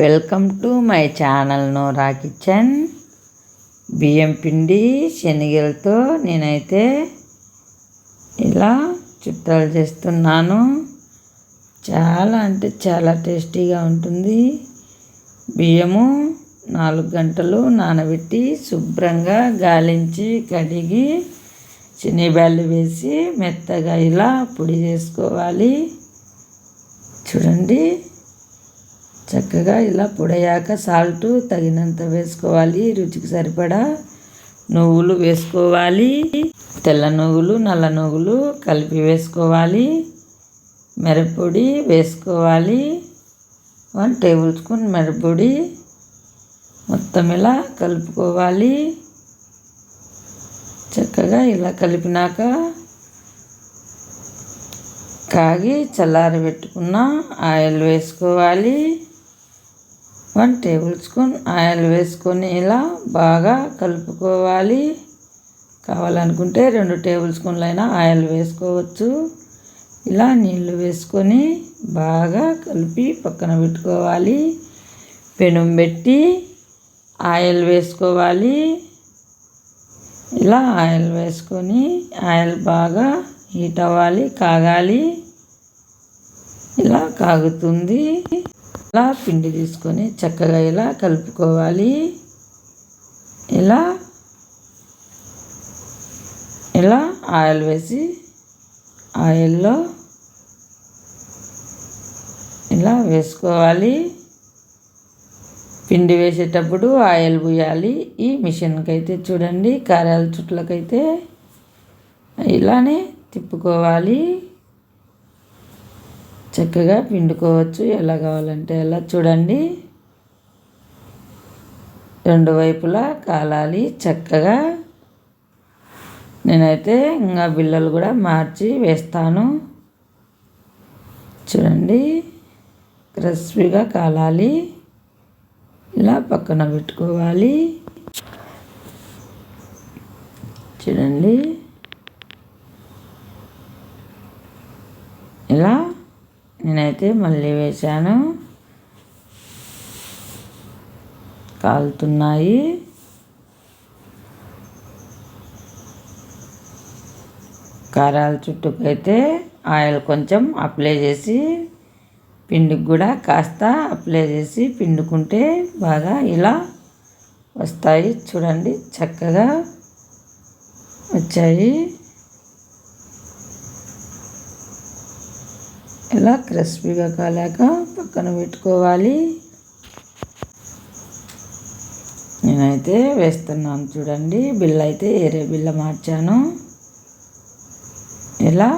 Welcome to my channel Nora kitchen. బియ్యం పిండి శనగలతో నేనైతే ఇలా చుట్టాలు చేస్తున్నాను. చాలా అంటే చాలా టేస్టీగా ఉంటుంది. బియ్యము 4 గంటలు నానబెట్టి శుభ్రంగా గాలించి కడిగి శనగలు వేసి మెత్తగా ఇలా పొడి చేసుకోవాలి. చూడండి, చక్కగా ఇలా పొడయాక సాల్ట్ తగినంత వేసుకోవాలి. రుచికి సరిపడా నువ్వులు వేసుకోవాలి. తెల్ల నువ్వులు నల్ల నువ్వులు కలిపి వేసుకోవాలి. మిరప్పొడి వేసుకోవాలి. 1 టేబుల్ స్పూన్ మిరప్పొడి మొత్తం ఇలా కలుపుకోవాలి. చక్కగా ఇలా కలిపినాక కాగి చల్లారి పెట్టుకున్న ఆయిల్ వేసుకోవాలి. 1 టేబుల్ స్పూన్ ఆయిల్ వేసుకొని ఇలా బాగా కలుపుకోవాలి. కావాలనుకుంటే 2 టేబుల్ స్పూన్లైనా ఆయిల్ వేసుకోవచ్చు. ఇలా నీళ్ళు వేసుకొని బాగా కలిపి పక్కన పెట్టుకోవాలి. పెనం పెట్టి ఆయిల్ వేసుకోవాలి. ఇలా ఆయిల్ వేసుకొని ఆయిల్ బాగా హీట్ అవ్వాలి, కాగాలి. ఇలా కాగుతుంది. ఇలా పిండి తీసుకొని చక్కగా ఇలా కలుపుకోవాలి. ఇలా ఆయిల్ వేసి ఆయిల్లో ఇలా వేసుకోవాలి. పిండి వేసేటప్పుడు ఆయిల్ పోయాలి. ఈ మిషన్కి అయితే చూడండి, కారాల చుట్లకైతే ఇలానే తిప్పుకోవాలి. చక్కగా పిండుకోవచ్చు, ఎలా కావాలంటే అలా. చూడండి, 2 వైపులా కాలాలి చక్కగా. నేనైతే ఇంకా బిళ్ళలు కూడా మార్చి వేస్తాను. చూడండి, క్రిస్పీగా కాలాలి. ఇలా పక్కన పెట్టుకోవాలి. చూడండి, ఇలా నేనైతే మళ్ళీ వేశాను. కాలుతున్నాయి. కారాల చుట్టుకైతే ఆయిల్ కొంచెం అప్లై చేసి పిండికి కూడా కాస్త అప్లై చేసి పిండుకుంటే బాగా ఇలా వస్తాయి. చూడండి, చక్కగా వచ్చాయి. ఇలా క్రిస్పీగా కాలాక పక్కన పెట్టుకోవాలి. నేనైతే వేస్తున్నాను. చూడండి, బిళ్ళ అయితే ఏరే బిళ్ళ మార్చాను. ఇలా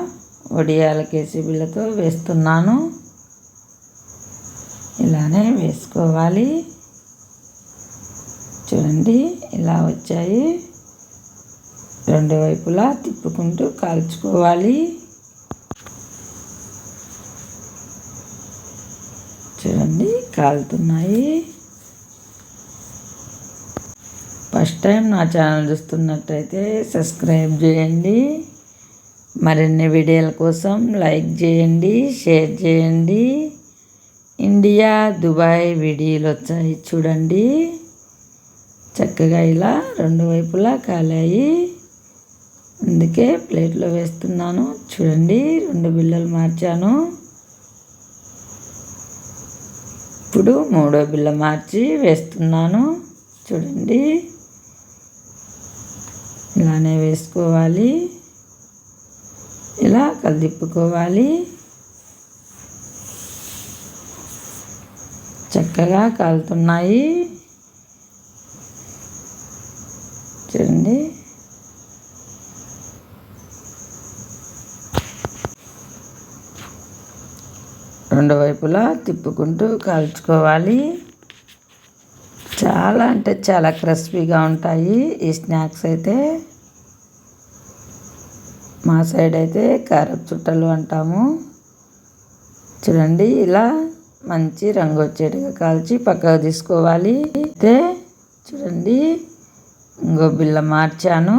వడియాలకేసి బిళ్ళతో వేస్తున్నాను. ఇలానే వేసుకోవాలి. చూడండి, ఇలా వచ్చాయి. 2 వైపులా తిప్పుకుంటూ కాల్చుకోవాలి. చూడండి, కాలుతున్నాయి. ఫస్ట్ టైం నా ఛానల్ చూస్తున్నట్టయితే సబ్స్క్రైబ్ చేయండి. మరిన్ని వీడియోల కోసం లైక్ చేయండి, షేర్ చేయండి. ఇండియా దుబాయ్ వీడియోలు వచ్చాయి. చూడండి, చక్కగా ఇలా 2 వైపులా కాలాయి. అందుకే ప్లేట్లో వేస్తున్నాను. చూడండి, 2 బిళ్ళలు మార్చాను. ఇప్పుడు 3వ బిళ్ళ మార్చి వేస్తున్నాను. చూడండి, ఇలానే వేసుకోవాలి. ఇలా కలిపుకోవాలి. చక్కగా కాలుతున్నాయి. చూడండి, రెండు వైపులా తిప్పుకుంటూ కాల్చుకోవాలి. చాలా అంటే చాలా క్రిస్పీగా ఉంటాయి ఈ స్నాక్స్ అయితే. మా సైడ్ అయితే కారపు చుట్టలు అంటాము. చూడండి, ఇలా మంచి రంగు వచ్చేట్టుగా కాల్చి పక్కకు తీసుకోవాలి. అయితే చూడండి, ఇంకో బిళ్ళ మార్చాను.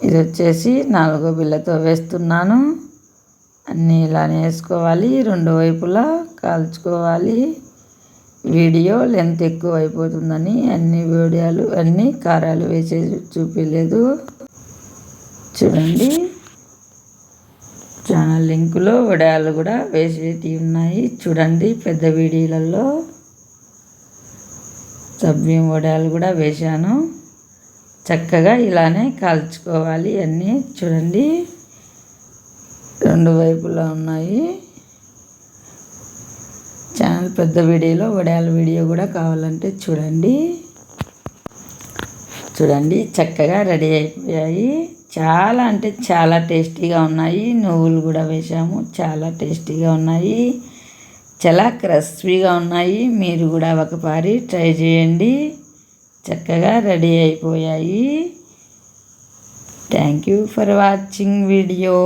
ఇది వచ్చేసి 4వ బిళ్ళతో వేస్తున్నాను. అన్నీ ఇలానే వేసుకోవాలి. 2 వైపులా కాల్చుకోవాలి. వీడియో లెంత్ ఎక్కువ అయిపోతుందని అన్ని కారాలు వేసేసి చూపించలేదు. చూడండి, ఛానల్ లింకులో వడియాలు కూడా వేసేటివి ఉన్నాయి. చూడండి, పెద్ద వీడియోలలో సబ్బియ్యం వడియాలు కూడా వేశాను. చక్కగా ఇలానే కాల్చుకోవాలి అన్నీ. చూడండి, రెండు వైపులా ఉన్నాయి. ఛానల్ పెద్ద వీడియోలో వడియాల వీడియో కూడా కావాలంటే చూడండి. చక్కగా రెడీ అయిపోయాయి. చాలా అంటే చాలా టేస్టీగా ఉన్నాయి. నువ్వులు కూడా వేసాము, చాలా టేస్టీగా ఉన్నాయి. చాలా క్రిస్పీగా ఉన్నాయి. మీరు కూడా ఒకసారి ట్రై చేయండి. చక్కగా రెడీ అయిపోయాయి. Thank you for watching video.